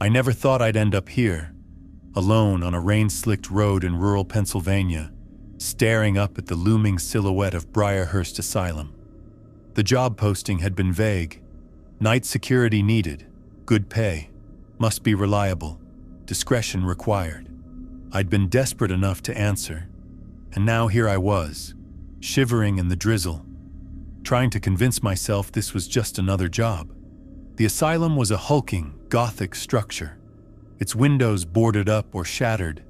I never thought I'd end up here, alone on a rain-slicked road in rural Pennsylvania, staring up at the looming silhouette of Briarhurst Asylum. The job posting had been vague. Night security needed, good pay, must be reliable, discretion required. I'd been desperate enough to answer, and now here I was, shivering in the drizzle, trying to convince myself this was just another job. The asylum was a hulking, Gothic structure, its windows boarded up or shattered,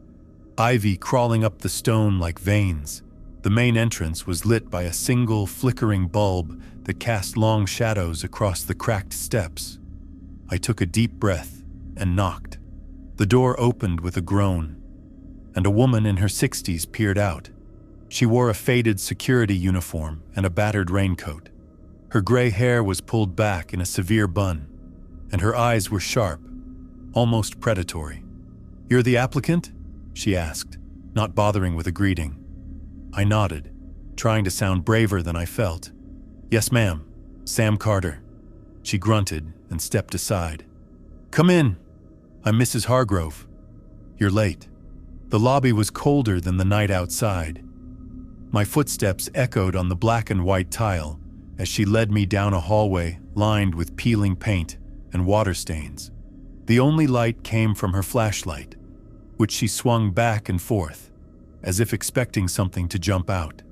ivy crawling up the stone like veins. The main entrance was lit by a single flickering bulb that cast long shadows across the cracked steps. I took a deep breath and knocked. The door opened with a groan, and a woman in her 60s peered out. She wore a faded security uniform and a battered raincoat. Her gray hair was pulled back in a severe bun, and her eyes were sharp, almost predatory. "You're the applicant?" she asked, not bothering with a greeting. I nodded, trying to sound braver than I felt. "Yes, ma'am. Sam Carter." She grunted and stepped aside. "Come in. I'm Mrs. Hargrove. You're late." The lobby was colder than the night outside. My footsteps echoed on the black and white tile as she led me down a hallway lined with peeling paint and water stains. The only light came from her flashlight, which she swung back and forth, as if expecting something to jump out.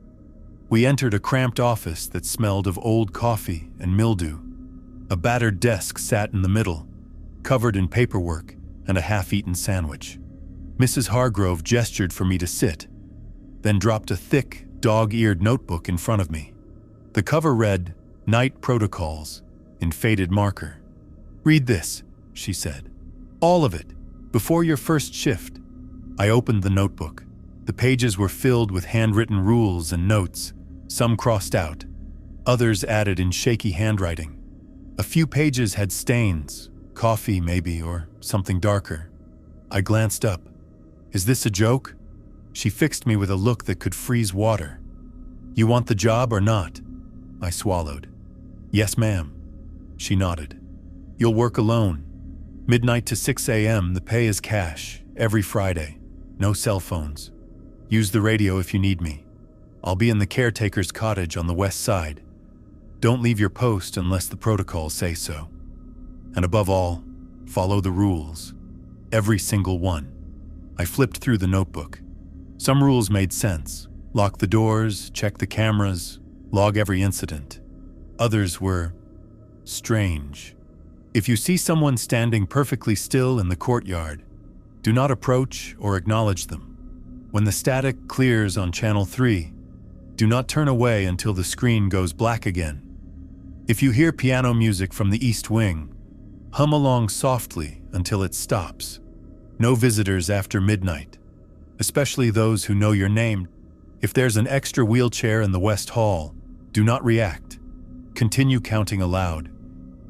We entered a cramped office that smelled of old coffee and mildew. A battered desk sat in the middle, covered in paperwork and a half-eaten sandwich. Mrs. Hargrove gestured for me to sit, then dropped a thick, dog-eared notebook in front of me. The cover read, "Night Protocols," in faded marker. "Read this," she said. "All of it, before your first shift." I opened the notebook. The pages were filled with handwritten rules and notes, some crossed out, others added in shaky handwriting. A few pages had stains, coffee maybe, or something darker. I glanced up. "Is this a joke?" She fixed me with a look that could freeze water. "You want the job or not?" I swallowed. "Yes, ma'am." She nodded. "You'll work alone. Midnight to 6 a.m., the pay is cash, every Friday. No cell phones. Use the radio if you need me. I'll be in the caretaker's cottage on the west side. Don't leave your post unless the protocols say so. And above all, follow the rules. Every single one." I flipped through the notebook. Some rules made sense. Lock the doors, check the cameras, log every incident. Others were strange. If you see someone standing perfectly still in the courtyard, do not approach or acknowledge them. When the static clears on channel 3, do not turn away until the screen goes black again. If you hear piano music from the east wing, hum along softly until it stops. No visitors after midnight, especially those who know your name. If there's an extra wheelchair in the West Hall, do not react. Continue counting aloud.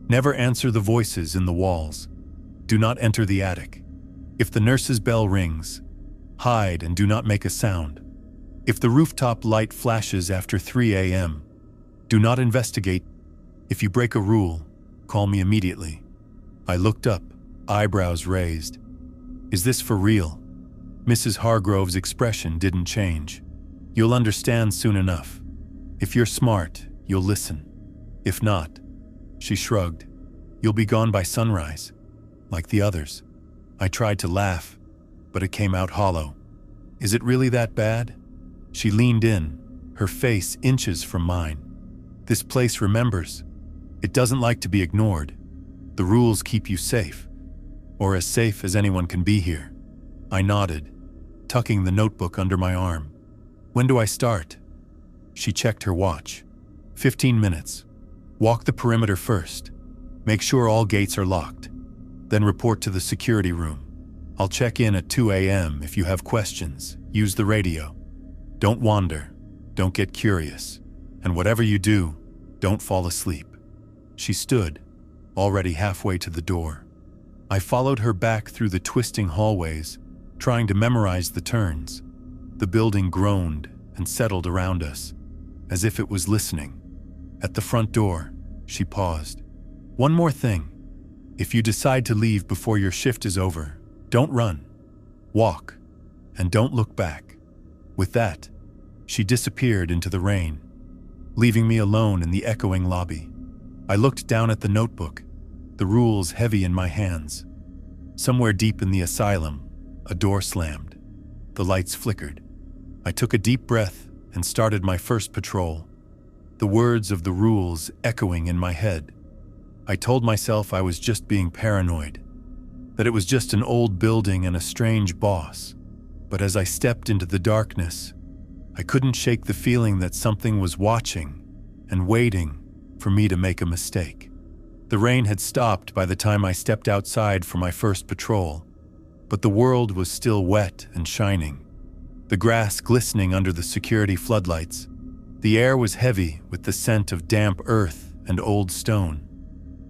Never answer the voices in the walls. Do not enter the attic. If the nurse's bell rings, hide and do not make a sound. If the rooftop light flashes after 3 a.m., do not investigate. If you break a rule, call me immediately. I looked up, eyebrows raised. Is this for real? Mrs. Hargrove's expression didn't change. You'll understand soon enough. If you're smart, you'll listen. If not, she shrugged, you'll be gone by sunrise, like the others. I tried to laugh, but it came out hollow. Is it really that bad? She leaned in, her face inches from mine. This place remembers. It doesn't like to be ignored. The rules keep you safe, or as safe as anyone can be here. I nodded, tucking the notebook under my arm. When do I start? She checked her watch. 15 minutes. Walk the perimeter first. Make sure all gates are locked. Then report to the security room. I'll check in at 2 a.m. if you have questions. Use the radio. Don't wander. Don't get curious. And whatever you do, don't fall asleep. She stood, already halfway to the door. I followed her back through the twisting hallways, trying to memorize the turns. The building groaned and settled around us, as if it was listening. At the front door, she paused. One more thing. If you decide to leave before your shift is over, don't run. Walk, and don't look back." With that, she disappeared into the rain, leaving me alone in the echoing lobby. I looked down at the notebook, the rules heavy in my hands. Somewhere deep in the asylum, a door slammed. The lights flickered. I took a deep breath and started my first patrol, the words of the rules echoing in my head. I told myself I was just being paranoid, that it was just an old building and a strange boss. But as I stepped into the darkness, I couldn't shake the feeling that something was watching and waiting for me to make a mistake. The rain had stopped by the time I stepped outside for my first patrol, but the world was still wet and shining, the grass glistening under the security floodlights. The air was heavy with the scent of damp earth and old stone.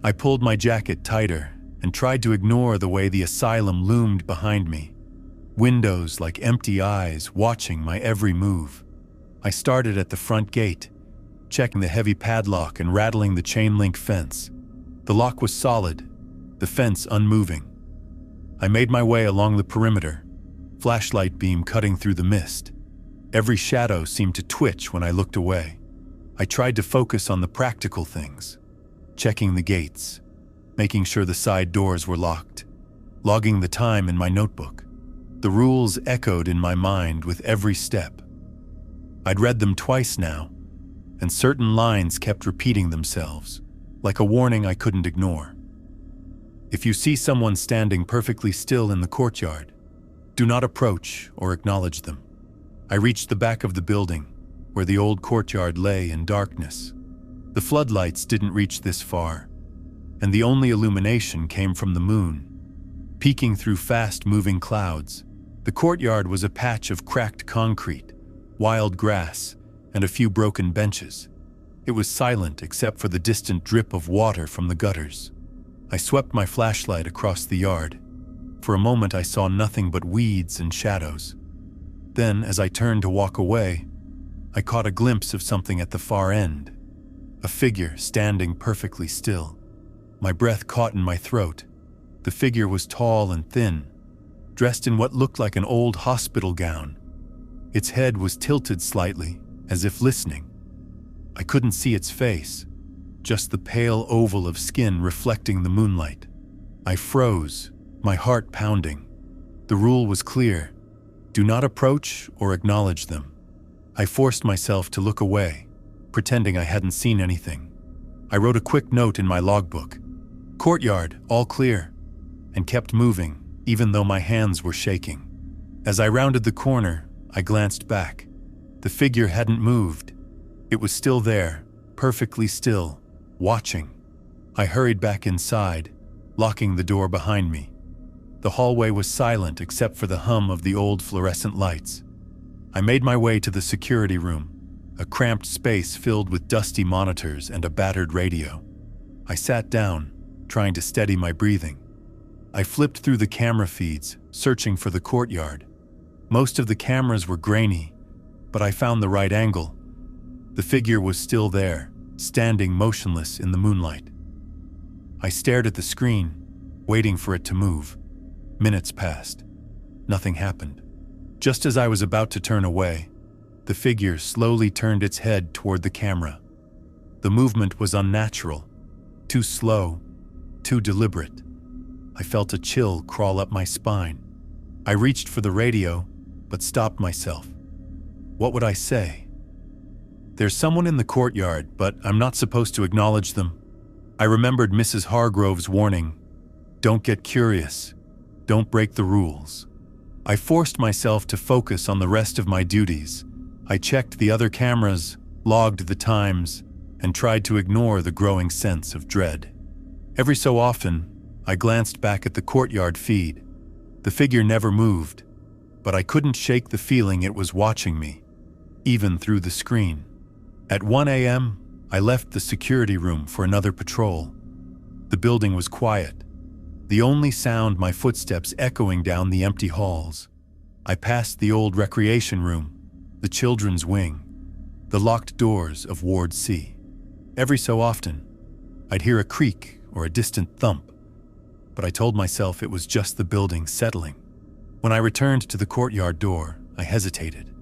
I pulled my jacket tighter and tried to ignore the way the asylum loomed behind me, windows like empty eyes watching my every move. I started at the front gate, checking the heavy padlock and rattling the chain-link fence. The lock was solid, the fence unmoving. I made my way along the perimeter, flashlight beam cutting through the mist. Every shadow seemed to twitch when I looked away. I tried to focus on the practical things, checking the gates, making sure the side doors were locked, logging the time in my notebook. The rules echoed in my mind with every step. I'd read them twice now, and certain lines kept repeating themselves, like a warning I couldn't ignore. If you see someone standing perfectly still in the courtyard, do not approach or acknowledge them. I reached the back of the building, where the old courtyard lay in darkness. The floodlights didn't reach this far, and the only illumination came from the moon, peeking through fast-moving clouds. The courtyard was a patch of cracked concrete, wild grass, and a few broken benches. It was silent except for the distant drip of water from the gutters. I swept my flashlight across the yard. For a moment I saw nothing but weeds and shadows. Then, as I turned to walk away, I caught a glimpse of something at the far end, a figure standing perfectly still. My breath caught in my throat. The figure was tall and thin, dressed in what looked like an old hospital gown. Its head was tilted slightly, as if listening. I couldn't see its face, just the pale oval of skin reflecting the moonlight. I froze, my heart pounding. The rule was clear: do not approach or acknowledge them. I forced myself to look away, pretending I hadn't seen anything. I wrote a quick note in my logbook: "Courtyard, all clear," and kept moving, even though my hands were shaking. As I rounded the corner, I glanced back. The figure hadn't moved. It was still there, perfectly still, watching. I hurried back inside, locking the door behind me. The hallway was silent except for the hum of the old fluorescent lights. I made my way to the security room, a cramped space filled with dusty monitors and a battered radio. I sat down, trying to steady my breathing. I flipped through the camera feeds, searching for the courtyard. Most of the cameras were grainy, but I found the right angle. The figure was still there, standing motionless in the moonlight. I stared at the screen, waiting for it to move. Minutes passed. Nothing happened. Just as I was about to turn away, the figure slowly turned its head toward the camera. The movement was unnatural, too slow, too deliberate. I felt a chill crawl up my spine. I reached for the radio, but stopped myself. What would I say? There's someone in the courtyard, but I'm not supposed to acknowledge them. I remembered Mrs. Hargrove's warning: don't get curious, don't break the rules. I forced myself to focus on the rest of my duties. I checked the other cameras, logged the times, and tried to ignore the growing sense of dread. Every so often, I glanced back at the courtyard feed. The figure never moved, but I couldn't shake the feeling it was watching me, even through the screen. At 1 a.m., I left the security room for another patrol. The building was quiet, the only sound my footsteps echoing down the empty halls. I passed the old recreation room, the children's wing, the locked doors of Ward C. Every so often, I'd hear a creak or a distant thump, but I told myself it was just the building settling. When I returned to the courtyard door, I hesitated.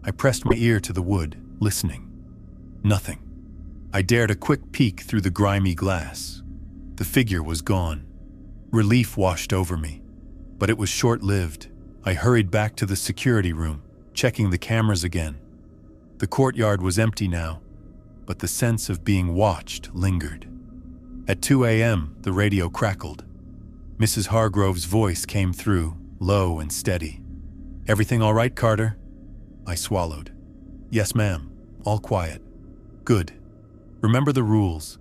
I pressed my ear to the wood, listening. Nothing. I dared a quick peek through the grimy glass. The figure was gone. Relief washed over me, but it was short-lived. I hurried back to the security room, checking the cameras again. The courtyard was empty now, but the sense of being watched lingered. At 2 a.m., the radio crackled. Mrs. Hargrove's voice came through, low and steady. "Everything all right, Carter?" I swallowed. "Yes, ma'am. All quiet." "Good. Remember the rules.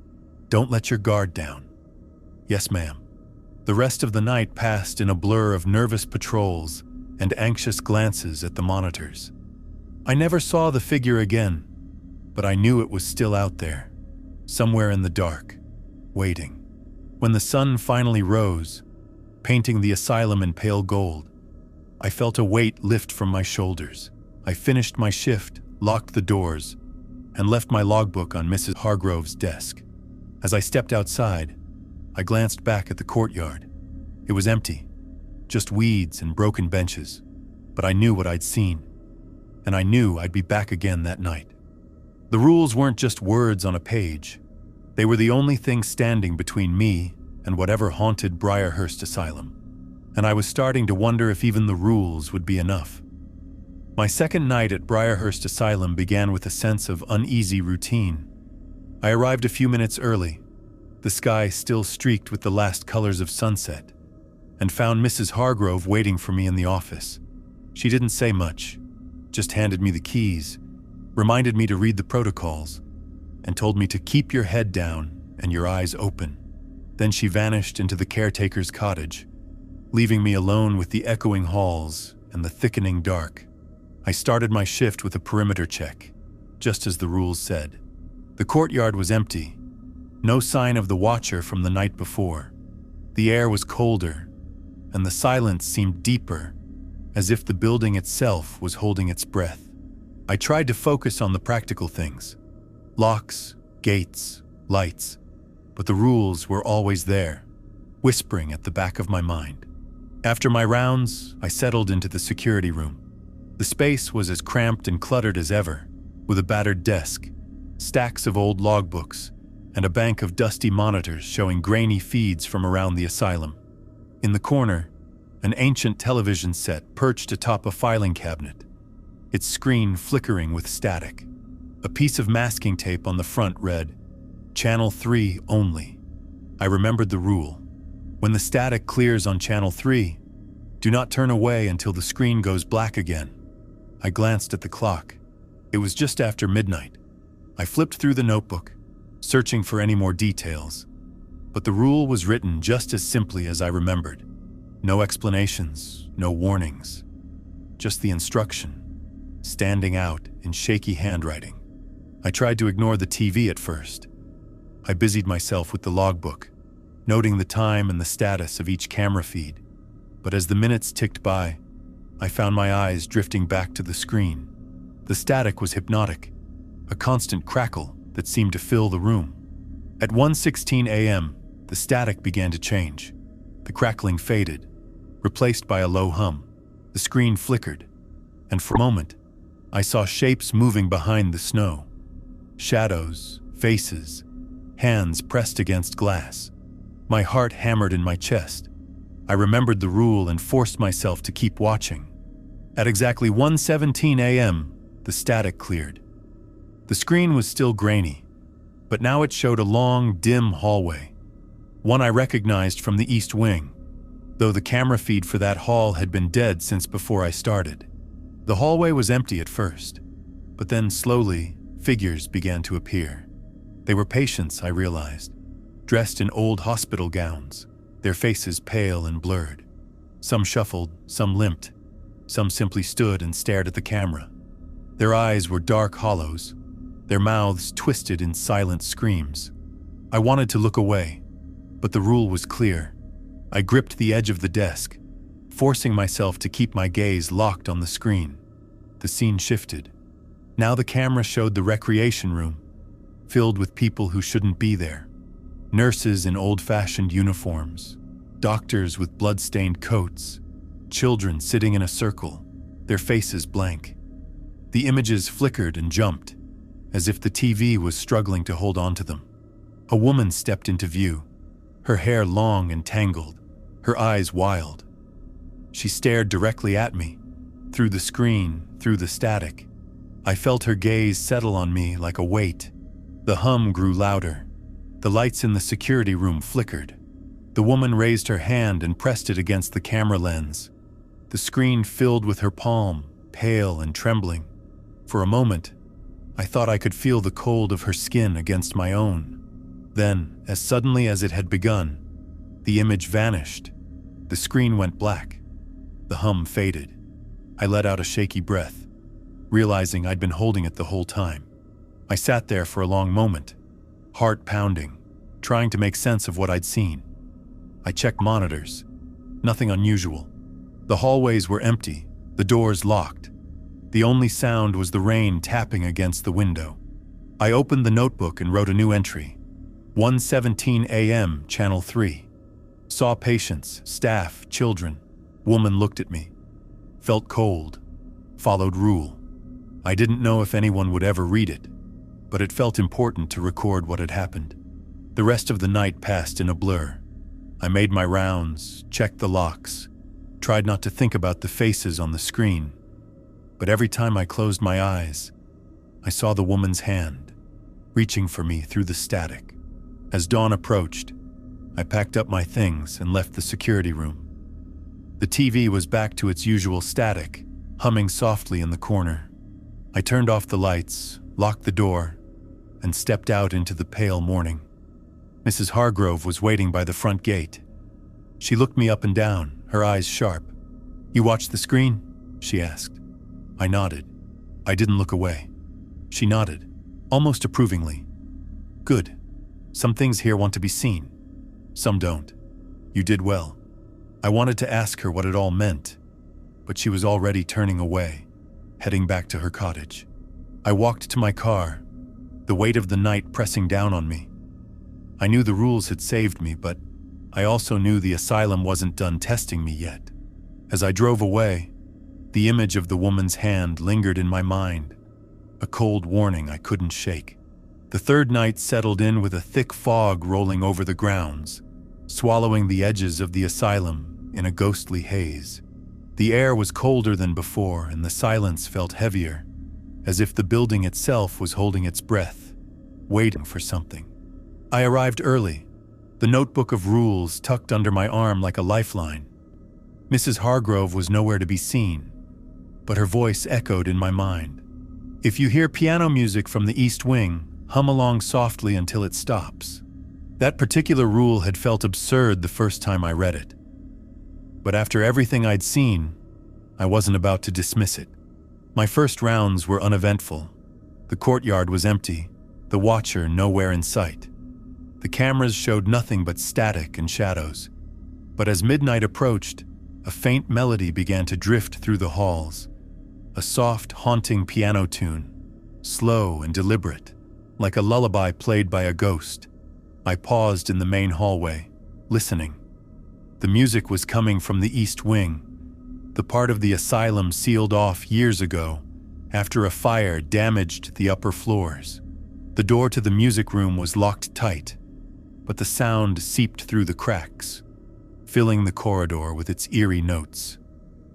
Don't let your guard down." "Yes, ma'am." The rest of the night passed in a blur of nervous patrols and anxious glances at the monitors. I never saw the figure again, but I knew it was still out there, somewhere in the dark, waiting. When the sun finally rose, painting the asylum in pale gold, I felt a weight lift from my shoulders. I finished my shift, locked the doors, and left my logbook on Mrs. Hargrove's desk. As I stepped outside, I glanced back at the courtyard. It was empty, just weeds and broken benches, but I knew what I'd seen, and I knew I'd be back again that night. The rules weren't just words on a page. They were the only thing standing between me and whatever haunted Briarhurst Asylum, and I was starting to wonder if even the rules would be enough. My second night at Briarhurst Asylum began with a sense of uneasy routine. I arrived a few minutes early, the sky still streaked with the last colors of sunset, and found Mrs. Hargrove waiting for me in the office. She didn't say much, just handed me the keys, reminded me to read the protocols, and told me to keep your head down and your eyes open. Then she vanished into the caretaker's cottage, leaving me alone with the echoing halls and the thickening dark. I started my shift with a perimeter check, just as the rules said. The courtyard was empty, no sign of the watcher from the night before. The air was colder, and the silence seemed deeper, as if the building itself was holding its breath. I tried to focus on the practical things: locks, gates, lights, but the rules were always there, whispering at the back of my mind. After my rounds, I settled into the security room. The space was as cramped and cluttered as ever, with a battered desk, stacks of old logbooks, and a bank of dusty monitors showing grainy feeds from around the asylum. In the corner, an ancient television set perched atop a filing cabinet, its screen flickering with static. A piece of masking tape on the front read, "Channel 3 only." I remembered the rule. When the static clears on Channel 3, do not turn away until the screen goes black again. I glanced at the clock. It was just after midnight. I flipped through the notebook, searching for any more details, but the rule was written just as simply as I remembered. No explanations, no warnings, just the instruction, standing out in shaky handwriting. I tried to ignore the TV at first. I busied myself with the logbook, noting the time and the status of each camera feed. But as the minutes ticked by, I found my eyes drifting back to the screen. The static was hypnotic, a constant crackle that seemed to fill the room. At 1:16 a.m., the static began to change. The crackling faded, replaced by a low hum. The screen flickered, and for a moment, I saw shapes moving behind the snow. Shadows, faces, hands pressed against glass. My heart hammered in my chest. I remembered the rule and forced myself to keep watching. At exactly 1:17 a.m., the static cleared. The screen was still grainy, but now it showed a long, dim hallway, one I recognized from the East Wing, though the camera feed for that hall had been dead since before I started. The hallway was empty at first, but then slowly, figures began to appear. They were patients, I realized, dressed in old hospital gowns, their faces pale and blurred. Some shuffled, some limped, some simply stood and stared at the camera. Their eyes were dark hollows, their mouths twisted in silent screams. I wanted to look away, but the rule was clear. I gripped the edge of the desk, forcing myself to keep my gaze locked on the screen. The scene shifted. Now the camera showed the recreation room, filled with people who shouldn't be there. Nurses in old-fashioned uniforms, Doctors with blood-stained coats, children sitting in a circle, their faces blank. The images flickered and jumped, as if the TV was struggling to hold on to them. A woman stepped into view, her hair long and tangled, her eyes wild. She stared directly at me, through the screen, through the static. I felt her gaze settle on me like a weight. The hum grew louder. The lights in the security room flickered. The woman raised her hand and pressed it against the camera lens. The screen filled with her palm, pale and trembling. For a moment, I thought I could feel the cold of her skin against my own. Then, as suddenly as it had begun, the image vanished. The screen went black. The hum faded. I let out a shaky breath, realizing I'd been holding it the whole time. I sat there for a long moment, heart pounding, trying to make sense of what I'd seen. I checked monitors. Nothing unusual. The hallways were empty, the doors locked. The only sound was the rain tapping against the window. I opened the notebook and wrote a new entry. 1:17 a.m., Channel 3. Saw patients, staff, children. Woman looked at me. Felt cold. Followed rule. I didn't know if anyone would ever read it, but it felt important to record what had happened. The rest of the night passed in a blur. I made my rounds, checked the locks, tried not to think about the faces on the screen. But every time I closed my eyes, I saw the woman's hand, reaching for me through the static. As dawn approached, I packed up my things and left the security room. The TV was back to its usual static, humming softly in the corner. I turned off the lights, locked the door, and stepped out into the pale morning. Mrs. Hargrove was waiting by the front gate. She looked me up and down, her eyes sharp. "You watched the screen?" she asked. I nodded. I didn't look away. She nodded, almost approvingly. "Good. Some things here want to be seen. Some don't. You did well." I wanted to ask her what it all meant, but she was already turning away, heading back to her cottage. I walked to my car, the weight of the night pressing down on me. I knew the rules had saved me, but I also knew the asylum wasn't done testing me yet. As I drove away, the image of the woman's hand lingered in my mind, a cold warning I couldn't shake. The third night settled in with a thick fog rolling over the grounds, swallowing the edges of the asylum in a ghostly haze. The air was colder than before, and the silence felt heavier, as if the building itself was holding its breath, waiting for something. I arrived early, the notebook of rules tucked under my arm like a lifeline. Mrs. Hargrove was nowhere to be seen, but her voice echoed in my mind. "If you hear piano music from the East Wing, hum along softly until it stops." That particular rule had felt absurd the first time I read it. But after everything I'd seen, I wasn't about to dismiss it. My first rounds were uneventful. The courtyard was empty, the watcher nowhere in sight. The cameras showed nothing but static and shadows. But as midnight approached, a faint melody began to drift through the halls. A soft, haunting piano tune, slow and deliberate, like a lullaby played by a ghost. I paused in the main hallway, listening. The music was coming from the East Wing, the part of the asylum sealed off years ago after a fire damaged the upper floors. The door to the music room was locked tight, but the sound seeped through the cracks, filling the corridor with its eerie notes.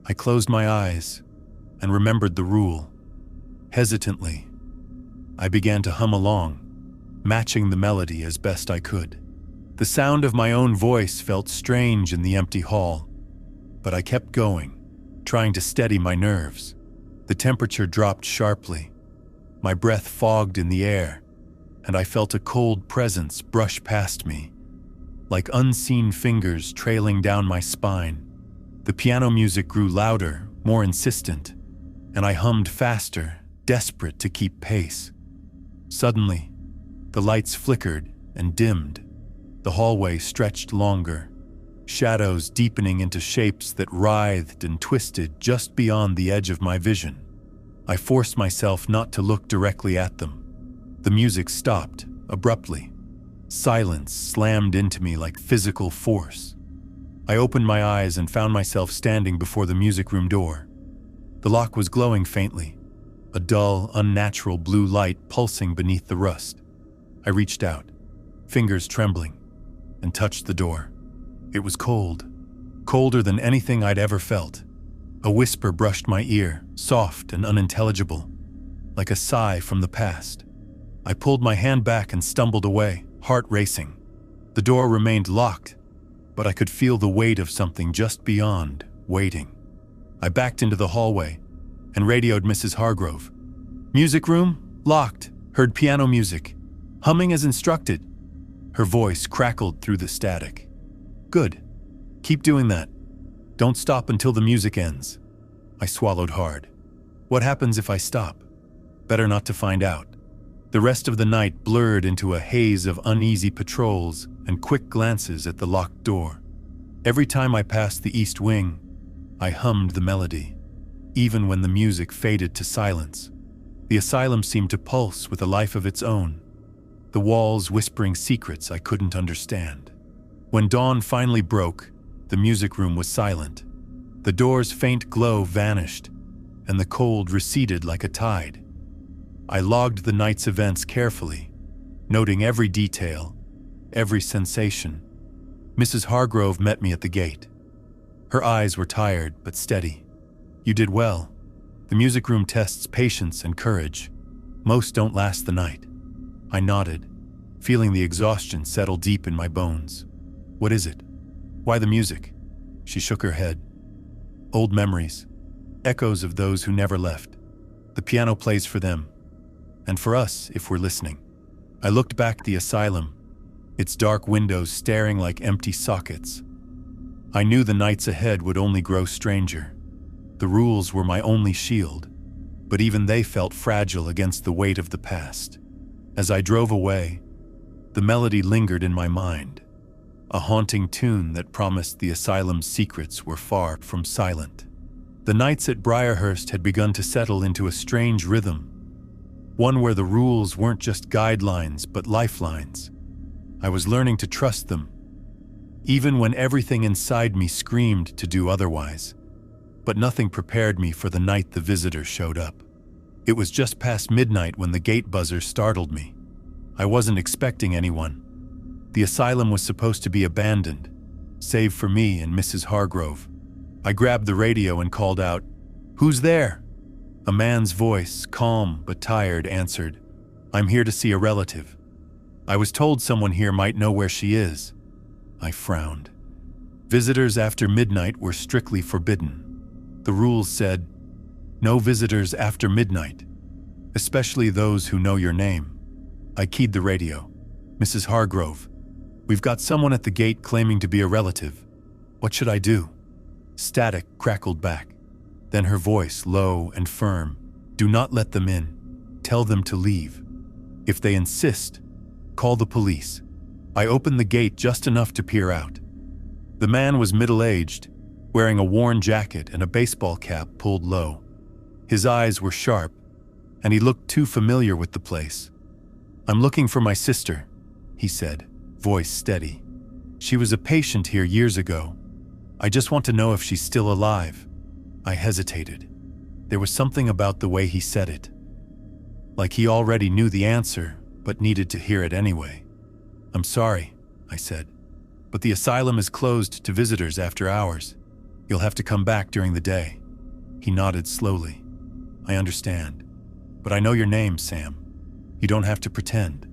I closed my eyes and remembered the rule. Hesitantly, I began to hum along, matching the melody as best I could. The sound of my own voice felt strange in the empty hall, but I kept going, trying to steady my nerves. The temperature dropped sharply. My breath fogged in the air, and I felt a cold presence brush past me, like unseen fingers trailing down my spine. The piano music grew louder, more insistent, and I hummed faster, desperate to keep pace. Suddenly, the lights flickered and dimmed. The hallway stretched longer, shadows deepening into shapes that writhed and twisted just beyond the edge of my vision. I forced myself not to look directly at them. The music stopped, abruptly. Silence slammed into me like physical force. I opened my eyes and found myself standing before the music room door. The lock was glowing faintly, a dull, unnatural blue light pulsing beneath the rust. I reached out, fingers trembling, and touched the door. It was cold, colder than anything I'd ever felt. A whisper brushed my ear, soft and unintelligible, like a sigh from the past. I pulled my hand back and stumbled away, heart racing. The door remained locked, but I could feel the weight of something just beyond, waiting. I backed into the hallway and radioed Mrs. Hargrove. Music room, locked, heard piano music, humming as instructed. Her voice crackled through the static. Good. Keep doing that. Don't stop until the music ends. I swallowed hard. What happens if I stop? Better not to find out. The rest of the night blurred into a haze of uneasy patrols and quick glances at the locked door. Every time I passed the east wing, I hummed the melody, even when the music faded to silence. The asylum seemed to pulse with a life of its own, the walls whispering secrets I couldn't understand. When dawn finally broke, the music room was silent. The door's faint glow vanished, and the cold receded like a tide. I logged the night's events carefully, noting every detail, every sensation. Mrs. Hargrove met me at the gate. Her eyes were tired but steady. You did well. The music room tests patience and courage. Most don't last the night. I nodded, feeling the exhaustion settle deep in my bones. What is it? Why the music? She shook her head. Old memories, echoes of those who never left. The piano plays for them, and for us if we're listening. I looked back at the asylum, its dark windows staring like empty sockets. I knew the nights ahead would only grow stranger. The rules were my only shield, but even they felt fragile against the weight of the past. As I drove away, the melody lingered in my mind, a haunting tune that promised the asylum's secrets were far from silent. The nights at Briarhurst had begun to settle into a strange rhythm, one where the rules weren't just guidelines but lifelines. I was learning to trust them, even when everything inside me screamed to do otherwise. But nothing prepared me for the night the visitors showed up. It was just past midnight when the gate buzzer startled me. I wasn't expecting anyone. The asylum was supposed to be abandoned, save for me and Mrs. Hargrove. I grabbed the radio and called out, "Who's there?" A man's voice, calm but tired, answered, "I'm here to see a relative. I was told someone here might know where she is." I frowned. Visitors after midnight were strictly forbidden. The rules said, no visitors after midnight, especially those who know your name. I keyed the radio. "Mrs. Hargrove, we've got someone at the gate claiming to be a relative. What should I do?" Static crackled back. Then her voice, low and firm, "Do not let them in. Tell them to leave. If they insist, call the police." I opened the gate just enough to peer out. The man was middle-aged, wearing a worn jacket and a baseball cap pulled low. His eyes were sharp, and he looked too familiar with the place. "I'm looking for my sister," he said, voice steady. "She was a patient here years ago. I just want to know if she's still alive." I hesitated. There was something about the way he said it, like he already knew the answer, but needed to hear it anyway. "I'm sorry," I said, "but the asylum is closed to visitors after hours. You'll have to come back during the day." He nodded slowly. "I understand, but I know your name, Sam. You don't have to pretend."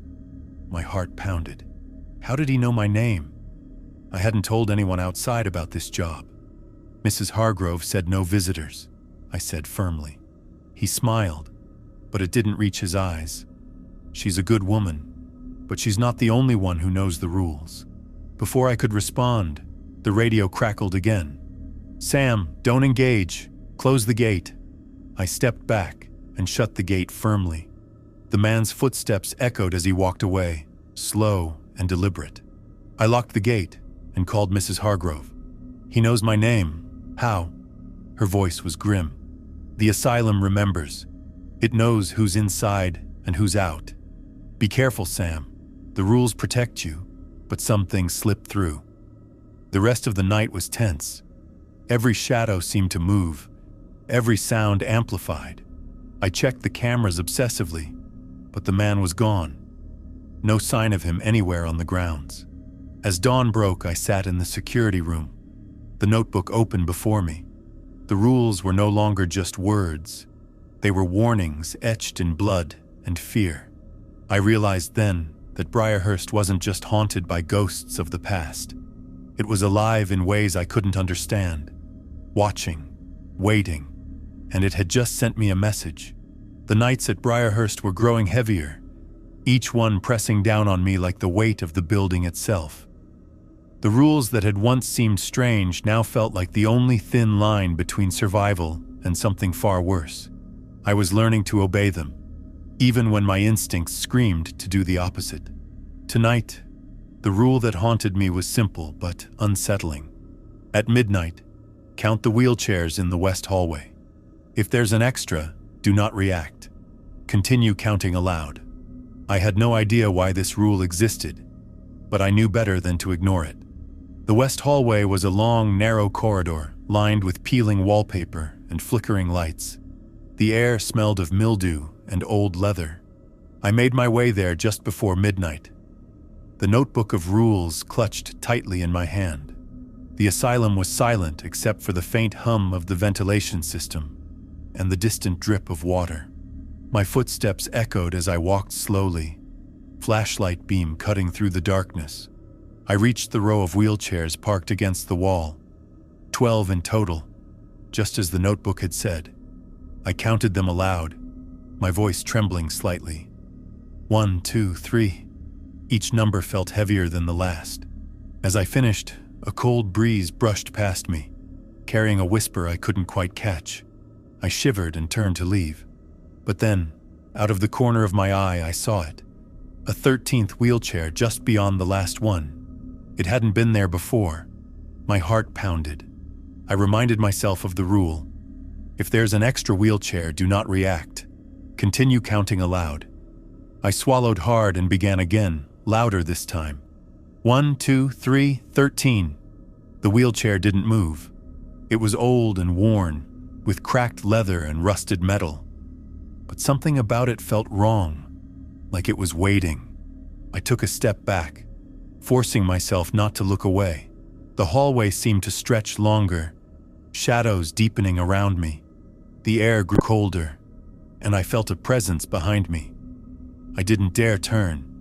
My heart pounded. How did he know my name? I hadn't told anyone outside about this job. "Mrs. Hargrove said no visitors," I said firmly. He smiled, but it didn't reach his eyes. "She's a good woman, but she's not the only one who knows the rules." Before I could respond, the radio crackled again. "Sam, don't engage. Close the gate." I stepped back and shut the gate firmly. The man's footsteps echoed as he walked away, slow and deliberate. I locked the gate and called Mrs. Hargrove. "He knows my name. How?" Her voice was grim. "The asylum remembers. It knows who's inside and who's out. Be careful, Sam. The rules protect you, but some things slip through." The rest of the night was tense. Every shadow seemed to move, every sound amplified. I checked the cameras obsessively, but the man was gone. No sign of him anywhere on the grounds. As dawn broke, I sat in the security room, the notebook open before me. The rules were no longer just words. They were warnings etched in blood and fear. I realized then that Briarhurst wasn't just haunted by ghosts of the past. It was alive in ways I couldn't understand, watching, waiting, and it had just sent me a message. The nights at Briarhurst were growing heavier, each one pressing down on me like the weight of the building itself. The rules that had once seemed strange now felt like the only thin line between survival and something far worse. I was learning to obey them, even when my instincts screamed to do the opposite. Tonight, the rule that haunted me was simple but unsettling. At midnight, count the wheelchairs in the west hallway. If there's an extra, do not react. Continue counting aloud. I had no idea why this rule existed, but I knew better than to ignore it. The west hallway was a long, narrow corridor lined with peeling wallpaper and flickering lights. The air smelled of mildew and old leather. I made my way there just before midnight, the notebook of rules clutched tightly in my hand. The asylum was silent except for the faint hum of the ventilation system and the distant drip of water. My footsteps echoed as I walked slowly, flashlight beam cutting through the darkness. I reached the row of wheelchairs parked against the wall, 12 in total, just as the notebook had said. I counted them aloud, my voice trembling slightly. 1, 2, 3. Each number felt heavier than the last. As I finished, a cold breeze brushed past me, carrying a whisper I couldn't quite catch. I shivered and turned to leave. But then, out of the corner of my eye, I saw it. A 13th wheelchair just beyond the last one. It hadn't been there before. My heart pounded. I reminded myself of the rule. If there's an extra wheelchair, do not react. Continue counting aloud. I swallowed hard and began again, louder this time. 1, 2, 3, 13. The wheelchair didn't move. It was old and worn, with cracked leather and rusted metal. But something about it felt wrong, like it was waiting. I took a step back, forcing myself not to look away. The hallway seemed to stretch longer, shadows deepening around me. The air grew colder, and I felt a presence behind me. I didn't dare turn.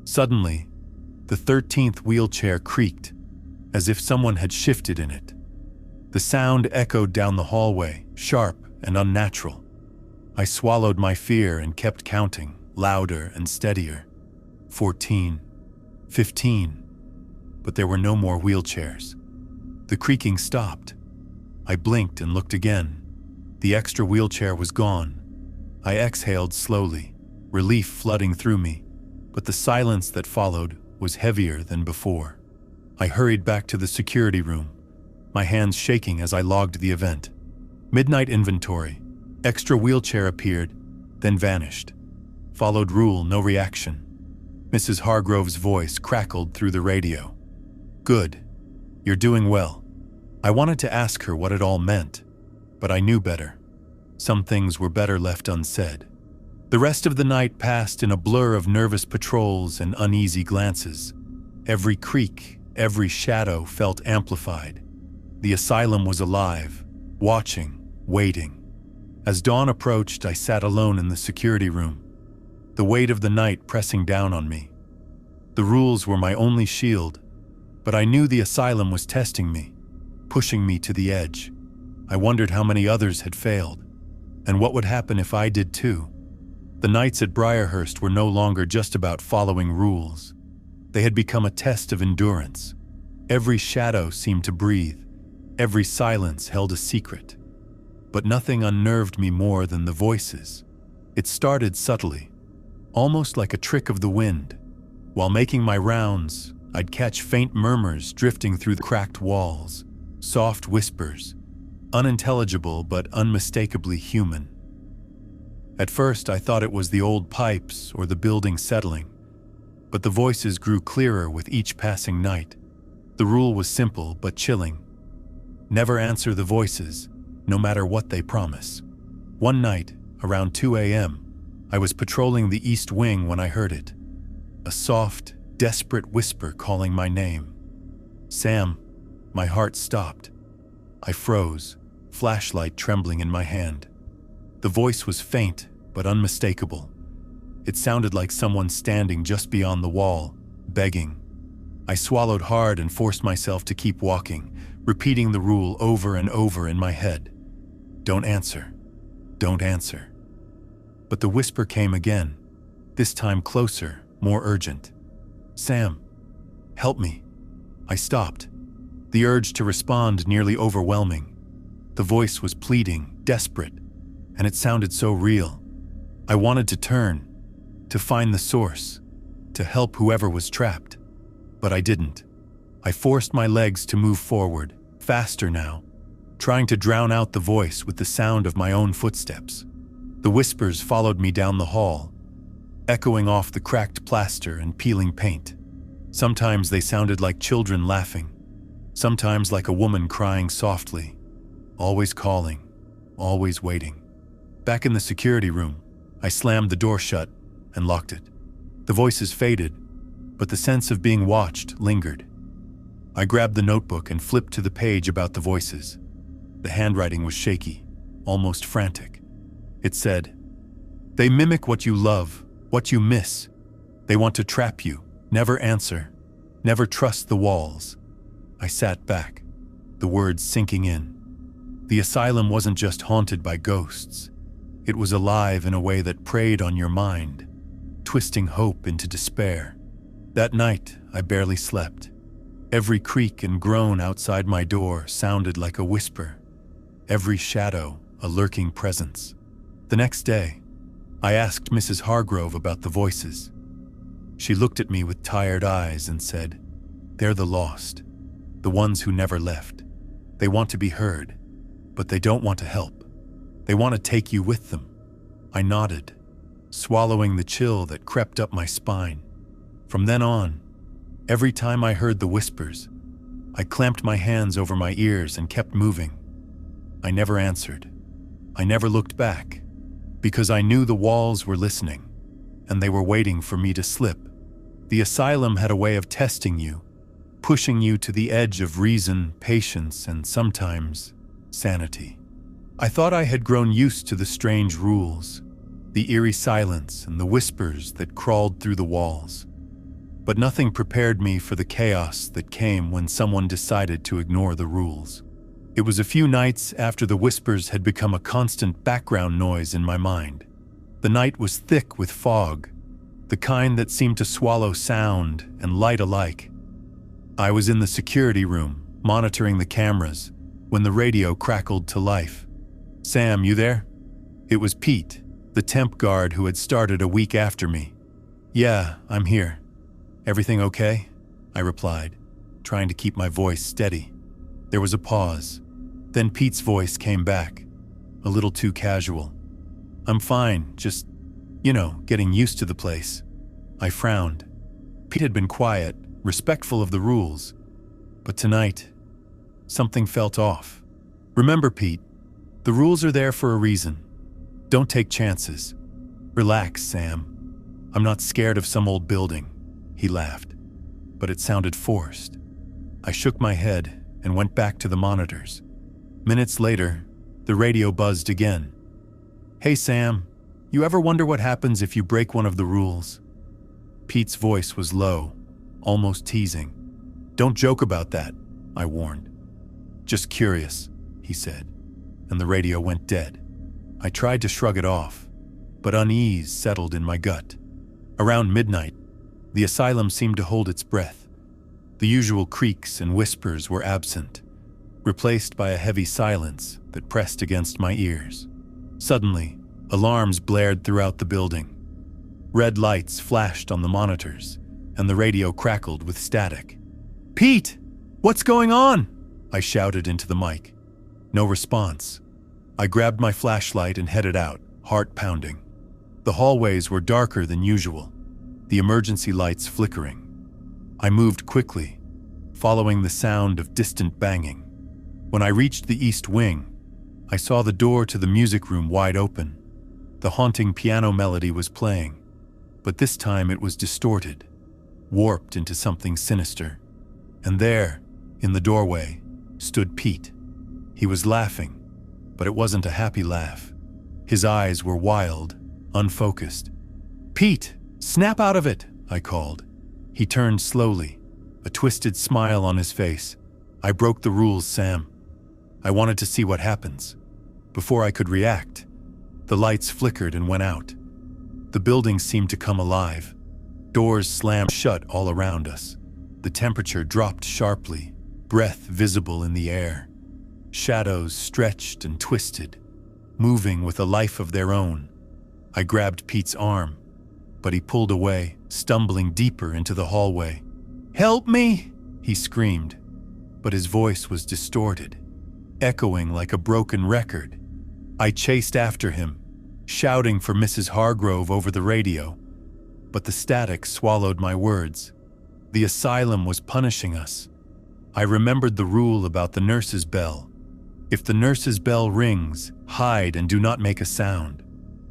Suddenly, the 13th wheelchair creaked, as if someone had shifted in it. The sound echoed down the hallway, sharp and unnatural. I swallowed my fear and kept counting, louder and steadier. 14, 15, but there were no more wheelchairs. The creaking stopped. I blinked and looked again. The extra wheelchair was gone. I exhaled slowly, relief flooding through me, but the silence that followed was heavier than before. I hurried back to the security room, my hands shaking as I logged the event. Midnight inventory. Extra wheelchair appeared, then vanished. Followed rule, no reaction. Mrs. Hargrove's voice crackled through the radio. Good. You're doing well. I wanted to ask her what it all meant, but I knew better. Some things were better left unsaid. The rest of the night passed in a blur of nervous patrols and uneasy glances. Every creak, every shadow felt amplified. The asylum was alive, watching, waiting. As dawn approached, I sat alone in the security room, the weight of the night pressing down on me. The rules were my only shield, but I knew the asylum was testing me, pushing me to the edge. I wondered how many others had failed, and what would happen if I did too. The nights at Briarhurst were no longer just about following rules. They had become a test of endurance. Every shadow seemed to breathe. Every silence held a secret. But nothing unnerved me more than the voices. It started subtly, almost like a trick of the wind. While making my rounds, I'd catch faint murmurs drifting through the cracked walls, soft whispers, unintelligible but unmistakably human. At first, I thought it was the old pipes or the building settling, but the voices grew clearer with each passing night. The rule was simple but chilling. Never answer the voices, no matter what they promise. One night, around 2 a.m., I was patrolling the east wing when I heard it. A soft, desperate whisper calling my name. Sam. My heart stopped. I froze, flashlight trembling in my hand. The voice was faint but unmistakable. It sounded like someone standing just beyond the wall, begging. I swallowed hard and forced myself to keep walking, repeating the rule over and over in my head. Don't answer. Don't answer. But the whisper came again, this time closer, more urgent. Sam, help me. I stopped, the urge to respond nearly overwhelming. The voice was pleading, desperate, and it sounded so real. I wanted to turn, to find the source, to help whoever was trapped. But I didn't. I forced my legs to move forward, faster now, trying to drown out the voice with the sound of my own footsteps. The whispers followed me down the hall, echoing off the cracked plaster and peeling paint. Sometimes they sounded like children laughing, sometimes like a woman crying softly, always calling, always waiting. Back in the security room, I slammed the door shut and locked it. The voices faded, but the sense of being watched lingered. I grabbed the notebook and flipped to the page about the voices. The handwriting was shaky, almost frantic. It said, "They mimic what you love, what you miss. They want to trap you. Never answer. Never trust the walls." I sat back, the words sinking in. The asylum wasn't just haunted by ghosts. It was alive in a way that preyed on your mind, twisting hope into despair. That night, I barely slept. Every creak and groan outside my door sounded like a whisper. Every shadow, a lurking presence. The next day, I asked Mrs. Hargrove about the voices. She looked at me with tired eyes and said, "They're the lost, the ones who never left. They want to be heard, but they don't want to help. They want to take you with them." I nodded, swallowing the chill that crept up my spine. From then on, every time I heard the whispers, I clamped my hands over my ears and kept moving. I never answered. I never looked back, because I knew the walls were listening, and they were waiting for me to slip. The asylum had a way of testing you, pushing you to the edge of reason, patience, and sometimes sanity. I thought I had grown used to the strange rules, the eerie silence and the whispers that crawled through the walls. But nothing prepared me for the chaos that came when someone decided to ignore the rules. It was a few nights after the whispers had become a constant background noise in my mind. The night was thick with fog, the kind that seemed to swallow sound and light alike. I was in the security room, monitoring the cameras, when the radio crackled to life. "Sam, you there?" It was Pete, the temp guard who had started a week after me. "Yeah, I'm here. Everything okay?" I replied, trying to keep my voice steady. There was a pause. Then Pete's voice came back, a little too casual. "I'm fine, just, getting used to the place." I frowned. Pete had been quiet, respectful of the rules. But tonight, something felt off. "Remember, Pete, the rules are there for a reason. Don't take chances. Relax, Sam. I'm not scared of some old building." He laughed, but it sounded forced. I shook my head and went back to the monitors. Minutes later, the radio buzzed again. "Hey, Sam, you ever wonder what happens if you break one of the rules?" Pete's voice was low, almost teasing. "Don't joke about that," I warned. "Just curious," he said, and the radio went dead. I tried to shrug it off, but unease settled in my gut. Around midnight, the asylum seemed to hold its breath. The usual creaks and whispers were absent, replaced by a heavy silence that pressed against my ears. Suddenly, alarms blared throughout the building. Red lights flashed on the monitors, and the radio crackled with static. "Pete, what's going on?" I shouted into the mic. No response. I grabbed my flashlight and headed out, heart pounding. The hallways were darker than usual, the emergency lights flickering. I moved quickly, following the sound of distant banging. When I reached the east wing, I saw the door to the music room wide open. The haunting piano melody was playing, but this time it was distorted, warped into something sinister. And there, in the doorway, stood Pete. He was laughing, but it wasn't a happy laugh. His eyes were wild, unfocused. "Pete, snap out of it," I called. He turned slowly, a twisted smile on his face. "I broke the rules, Sam. I wanted to see what happens." Before I could react, the lights flickered and went out. The building seemed to come alive. Doors slammed shut all around us. The temperature dropped sharply, breath visible in the air. Shadows stretched and twisted, moving with a life of their own. I grabbed Pete's arm, but he pulled away, stumbling deeper into the hallway. "Help me!" he screamed, but his voice was distorted, echoing like a broken record. I chased after him, shouting for Mrs. Hargrove over the radio, but the static swallowed my words. The asylum was punishing us. I remembered the rule about the nurse's bell. If the nurse's bell rings, hide and do not make a sound.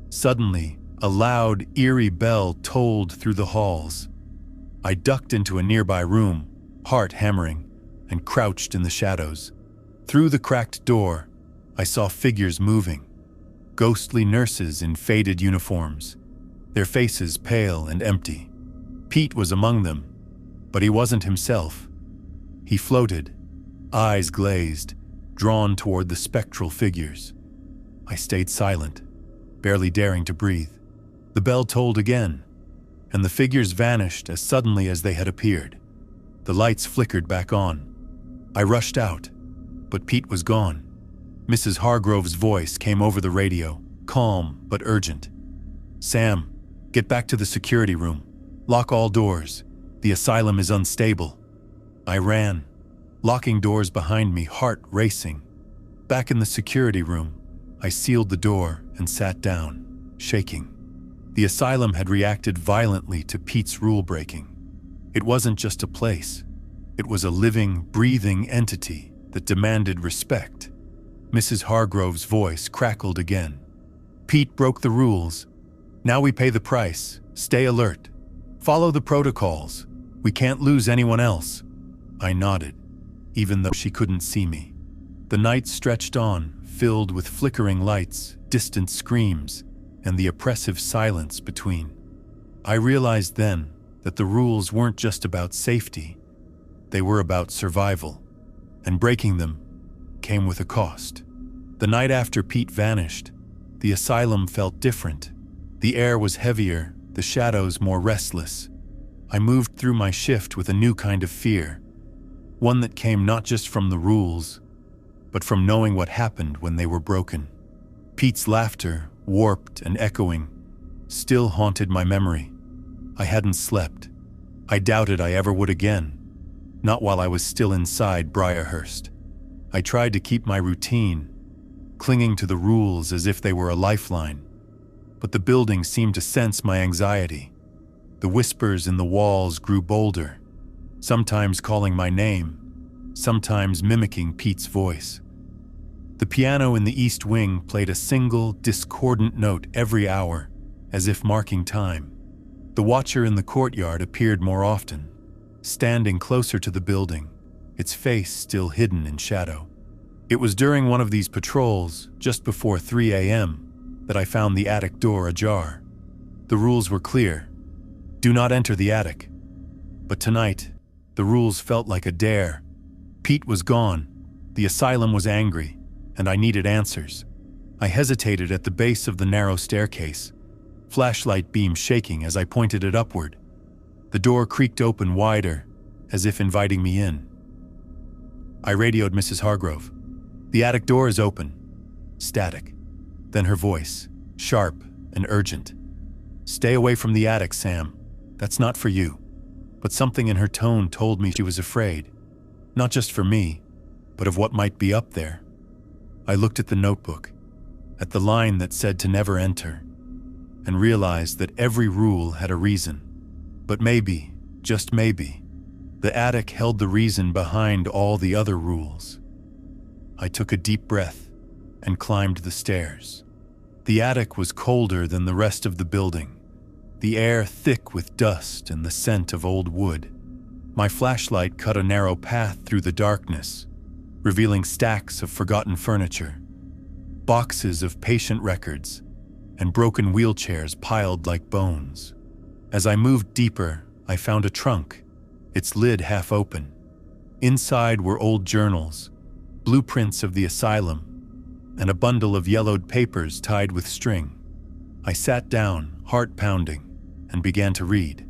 Suddenly, a loud, eerie bell tolled through the halls. I ducked into a nearby room, heart hammering, and crouched in the shadows. Through the cracked door, I saw figures moving. Ghostly nurses in faded uniforms, their faces pale and empty. Pete was among them, but he wasn't himself. He floated, eyes glazed, drawn toward the spectral figures. I stayed silent, barely daring to breathe. The bell tolled again, and the figures vanished as suddenly as they had appeared. The lights flickered back on. I rushed out, but Pete was gone. Mrs. Hargrove's voice came over the radio, calm but urgent. "Sam, get back to the security room. Lock all doors. The asylum is unstable." I ran, locking doors behind me, heart racing. Back in the security room, I sealed the door and sat down, shaking. The asylum had reacted violently to Pete's rule-breaking. It wasn't just a place. It was a living, breathing entity that demanded respect. Mrs. Hargrove's voice crackled again. "Pete broke the rules. Now we pay the price. Stay alert. Follow the protocols. We can't lose anyone else." I nodded, even though she couldn't see me. The night stretched on, filled with flickering lights, distant screams, and the oppressive silence between. I realized then that the rules weren't just about safety. They were about survival, and breaking them came with a cost. The night after Pete vanished, the asylum felt different. The air was heavier, the shadows more restless. I moved through my shift with a new kind of fear, one that came not just from the rules, but from knowing what happened when they were broken. Pete's laughter, warped and echoing, still haunted my memory. I hadn't slept. I doubted I ever would again, not while I was still inside Briarhurst. I tried to keep my routine, clinging to the rules as if they were a lifeline, but the building seemed to sense my anxiety. The whispers in the walls grew bolder, sometimes calling my name, sometimes mimicking Pete's voice. The piano in the east wing played a single, discordant note every hour, as if marking time. The watcher in the courtyard appeared more often, standing closer to the building, its face still hidden in shadow. It was during one of these patrols, just before 3 a.m., that I found the attic door ajar. The rules were clear. Do not enter the attic. But tonight, the rules felt like a dare. Pete was gone, the asylum was angry, and I needed answers. I hesitated at the base of the narrow staircase, flashlight beam shaking as I pointed it upward. The door creaked open wider, as if inviting me in. I radioed Mrs. Hargrove. "The attic door is open." Static. Then her voice, sharp and urgent. "Stay away from the attic, Sam. That's not for you." But something in her tone told me she was afraid, not just for me, but of what might be up there. I looked at the notebook, at the line that said to never enter, and realized that every rule had a reason. But maybe, just maybe, The attic held the reason behind all the other rules. I took a deep breath and climbed the stairs. The attic was colder than the rest of the building, the air thick with dust and the scent of old wood. My flashlight cut a narrow path through the darkness, revealing stacks of forgotten furniture, boxes of patient records, and broken wheelchairs piled like bones. As I moved deeper, I found a trunk, its lid half open. Inside were old journals, blueprints of the asylum, and a bundle of yellowed papers tied with string. I sat down, heart pounding, and began to read.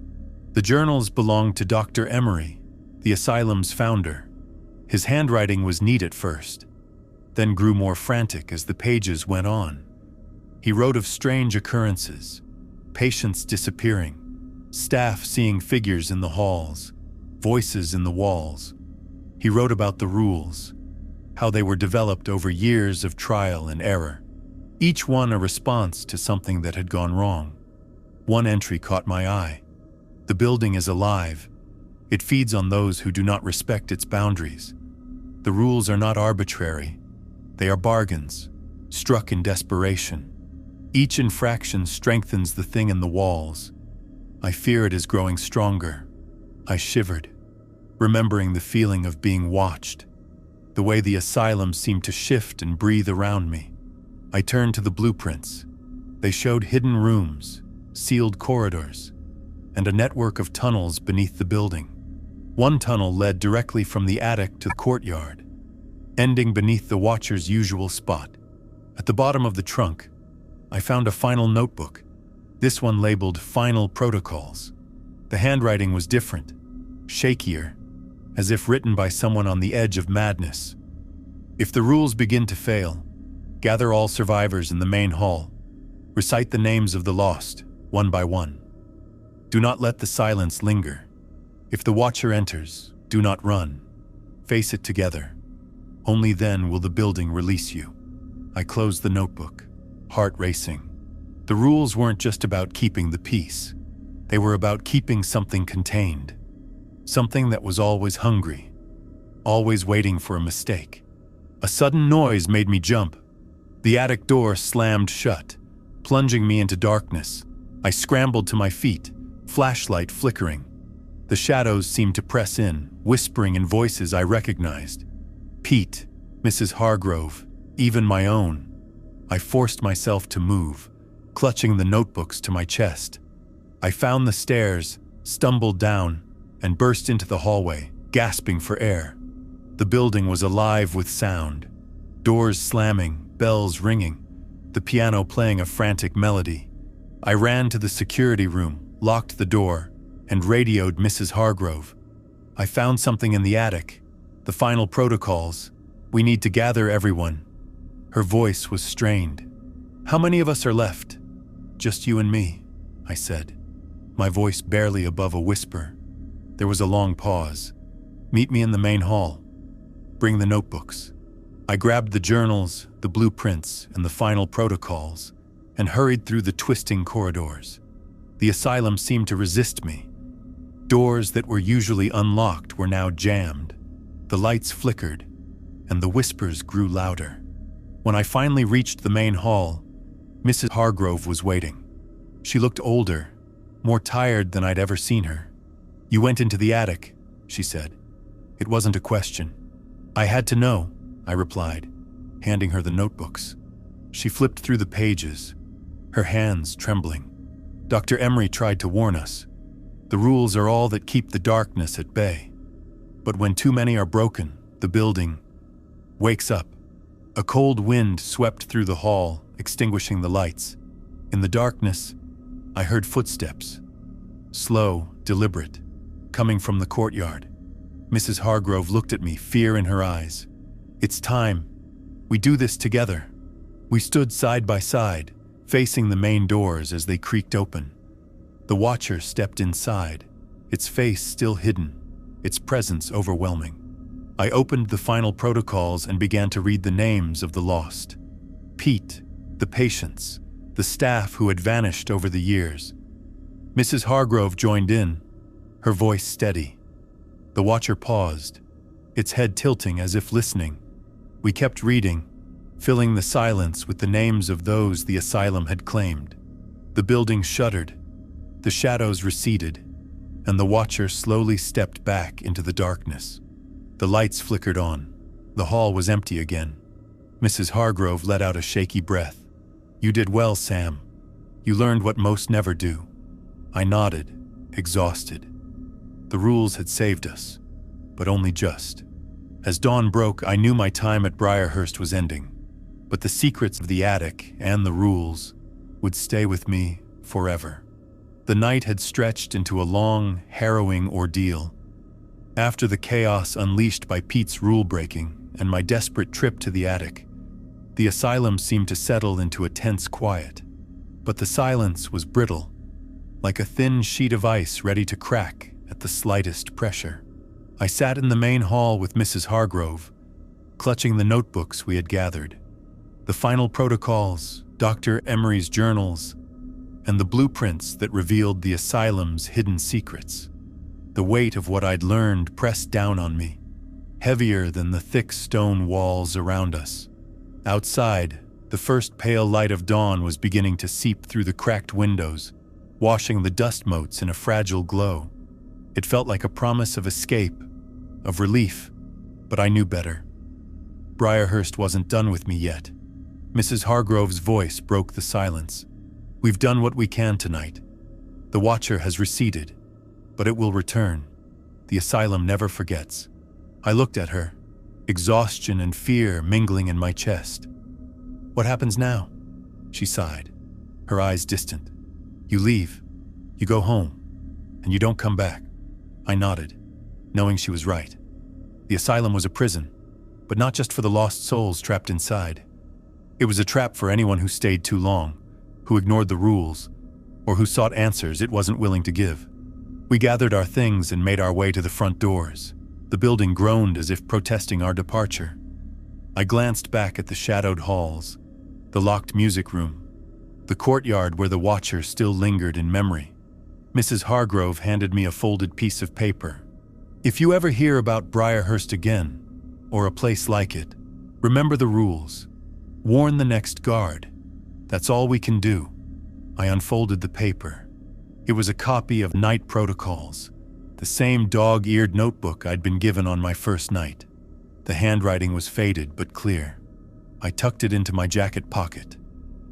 The journals belonged to Dr. Emery, the asylum's founder. His handwriting was neat at first, then grew more frantic as the pages went on. He wrote of strange occurrences, patients disappearing, staff seeing figures in the halls, voices in the walls. He wrote about the rules, how they were developed over years of trial and error, each one a response to something that had gone wrong. One entry caught my eye. The building is alive. It feeds on those who do not respect its boundaries. The rules are not arbitrary. They are bargains, struck in desperation. Each infraction strengthens the thing in the walls. I fear it is growing stronger. I shivered, remembering the feeling of being watched, the way the asylum seemed to shift and breathe around me. I turned to the blueprints. They showed hidden rooms, sealed corridors, and a network of tunnels beneath the building. One tunnel led directly from the attic to the courtyard, ending beneath the watcher's usual spot. At the bottom of the trunk, I found a final notebook, this one labeled Final Protocols. The handwriting was different, shakier, as if written by someone on the edge of madness. If the rules begin to fail, gather all survivors in the main hall. Recite the names of the lost, one by one. Do not let the silence linger. If the watcher enters, do not run. Face it together. Only then will the building release you. I closed the notebook, heart racing. The rules weren't just about keeping the peace. They were about keeping something contained. Something that was always hungry, always waiting for a mistake. A sudden noise made me jump. The attic door slammed shut, plunging me into darkness. I scrambled to my feet, flashlight flickering. The shadows seemed to press in, whispering in voices I recognized. Pete, Mrs. Hargrove, even my own. I forced myself to move, clutching the notebooks to my chest. I found the stairs, stumbled down, and burst into the hallway, gasping for air. The building was alive with sound. Doors slamming, bells ringing, the piano playing a frantic melody. I ran to the security room, locked the door, and radioed Mrs. Hargrove. I found something in the attic. The final protocols. We need to gather everyone. Her voice was strained. How many of us are left? Just you and me, I said, my voice barely above a whisper. There was a long pause. Meet me in the main hall. Bring the notebooks. I grabbed the journals, the blueprints, and the final protocols, and hurried through the twisting corridors. The asylum seemed to resist me. Doors that were usually unlocked were now jammed. The lights flickered, and the whispers grew louder. When I finally reached the main hall, Mrs. Hargrove was waiting. She looked older, more tired than I'd ever seen her. You went into the attic, she said. It wasn't a question. I had to know, I replied, handing her the notebooks. She flipped through the pages, her hands trembling. Dr. Emery tried to warn us. The rules are all that keep the darkness at bay. But when too many are broken, the building wakes up. A cold wind swept through the hall, extinguishing the lights. In the darkness, I heard footsteps, slow, deliberate, coming from the courtyard. Mrs. Hargrove looked at me, fear in her eyes. It's time. We do this together. We stood side by side, facing the main doors as they creaked open. The watcher stepped inside, its face still hidden, its presence overwhelming. I opened the final protocols and began to read the names of the lost. Pete, the patients, the staff who had vanished over the years. Mrs. Hargrove joined in, her voice steady. The watcher paused, its head tilting as if listening. We kept reading, filling the silence with the names of those the asylum had claimed. The building shuddered, the shadows receded, and the watcher slowly stepped back into the darkness. The lights flickered on. The hall was empty again. Mrs. Hargrove let out a shaky breath. "You did well, Sam. You learned what most never do." I nodded, exhausted. The rules had saved us, but only just. As dawn broke, I knew my time at Briarhurst was ending, but the secrets of the attic and the rules would stay with me forever. The night had stretched into a long, harrowing ordeal. After the chaos unleashed by Pete's rule-breaking and my desperate trip to the attic, the asylum seemed to settle into a tense quiet. But the silence was brittle, like a thin sheet of ice ready to crack at the slightest pressure. I sat in the main hall with Mrs. Hargrove, clutching the notebooks we had gathered. The final protocols, Dr. Emery's journals, and the blueprints that revealed the asylum's hidden secrets. The weight of what I'd learned pressed down on me, heavier than the thick stone walls around us. Outside, the first pale light of dawn was beginning to seep through the cracked windows, washing the dust motes in a fragile glow. It felt like a promise of escape, of relief, but I knew better. Briarhurst wasn't done with me yet. Mrs. Hargrove's voice broke the silence. "We've done what we can tonight. The watcher has receded, but it will return. The asylum never forgets." I looked at her, exhaustion and fear mingling in my chest. "What happens now?" She sighed, her eyes distant. "You leave, you go home, and you don't come back." I nodded, knowing she was right. The asylum was a prison, but not just for the lost souls trapped inside. It was a trap for anyone who stayed too long, who ignored the rules, or who sought answers it wasn't willing to give. We gathered our things and made our way to the front doors. The building groaned as if protesting our departure. I glanced back at the shadowed halls, the locked music room, the courtyard where the watcher still lingered in memory. Mrs. Hargrove handed me a folded piece of paper. "If you ever hear about Briarhurst again, or a place like it, remember the rules. Warn the next guard. That's all we can do." I unfolded the paper. It was a copy of Night Protocols, the same dog-eared notebook I'd been given on my first night. The handwriting was faded but clear. I tucked it into my jacket pocket,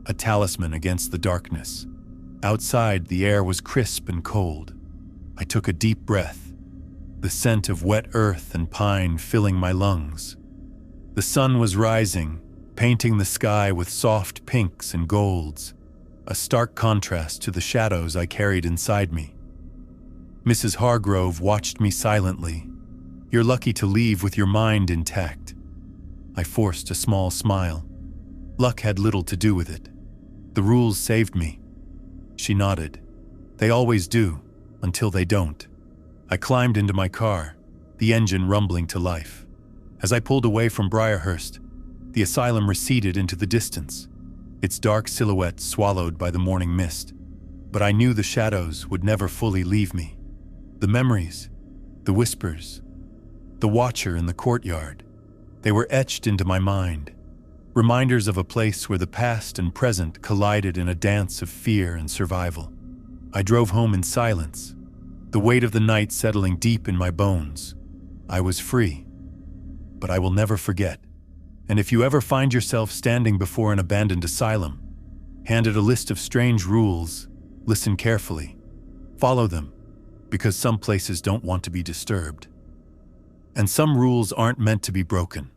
a talisman against the darkness. Outside, the air was crisp and cold. I took a deep breath, the scent of wet earth and pine filling my lungs. The sun was rising, painting the sky with soft pinks and golds, a stark contrast to the shadows I carried inside me. Mrs. Hargrove watched me silently. "You're lucky to leave with your mind intact." I forced a small smile. Luck had little to do with it. The rules saved me. She nodded. "They always do, until they don't." I climbed into my car, the engine rumbling to life. As I pulled away from Briarhurst, the asylum receded into the distance, its dark silhouette swallowed by the morning mist. But I knew the shadows would never fully leave me. The memories, the whispers, the watcher in the courtyard, they were etched into my mind, reminders of a place where the past and present collided in a dance of fear and survival. I drove home in silence, the weight of the night settling deep in my bones. I was free, but I will never forget. And if you ever find yourself standing before an abandoned asylum, handed a list of strange rules, listen carefully. Follow them, because some places don't want to be disturbed. And some rules aren't meant to be broken.